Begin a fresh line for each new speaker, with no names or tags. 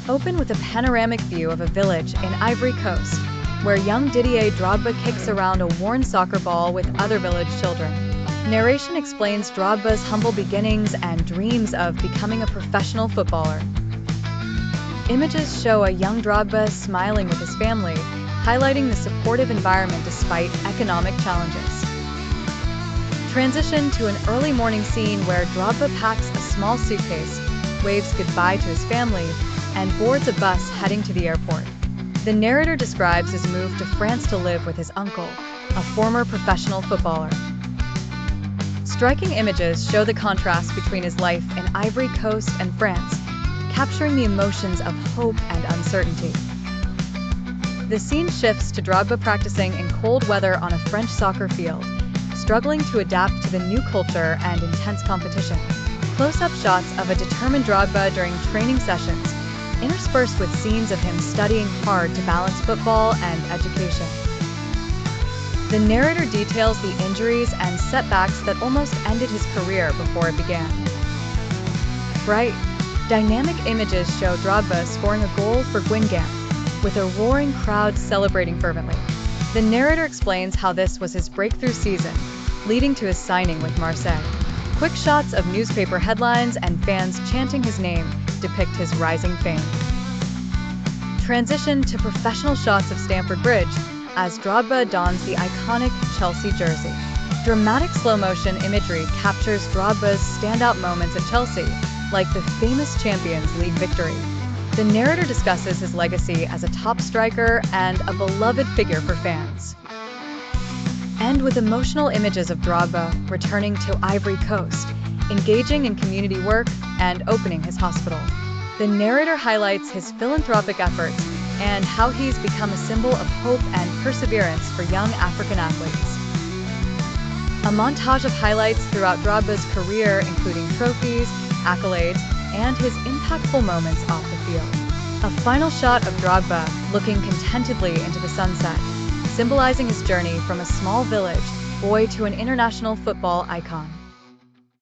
Open with a panoramic view of a village in Ivory Coast, where young Didier Drogba kicks around a worn soccer ball with other village children. Narration explains Drogba's humble beginnings and dreams of becoming a professional footballer. Images show a young Drogba smiling with his family, highlighting the supportive environment despite economic challenges. Transition to an early morning scene where Drogba packs a small suitcase, waves goodbye to his family, and boards a bus heading to the airport. The narrator describes his move to France to live with his uncle, a former professional footballer. Striking images show the contrast between his life in Ivory Coast and France, capturing the emotions of hope and uncertainty. The scene shifts to Drogba practicing in cold weather on a French soccer field, struggling to adapt to the new culture and intense competition. Close-up shots of a determined Drogba during training sessions, interspersed with scenes of him studying hard to balance football and education. The narrator details the injuries and setbacks that almost ended his career before it began. Bright, dynamic images show Drogba scoring a goal for Guingamp, with a roaring crowd celebrating fervently. The narrator explains how this was his breakthrough season, leading to his signing with Marseille. Quick shots of newspaper headlines and fans chanting his name depict his rising fame. Transition to professional shots of Stamford Bridge as Drogba dons the iconic Chelsea jersey. Dramatic slow-motion imagery captures Drogba's standout moments at Chelsea, like the famous Champions League victory. The narrator discusses his legacy as a top striker and a beloved figure for fans. And with emotional images of Drogba returning to Ivory Coast, engaging in community work, and opening his hospital. The narrator highlights his philanthropic efforts and how he's become a symbol of hope and perseverance for young African athletes. A montage of highlights throughout Drogba's career, including trophies, accolades, and his impactful moments off the field. A final shot of Drogba looking contentedly into the sunset, symbolizing his journey from a small village boy to an international football icon.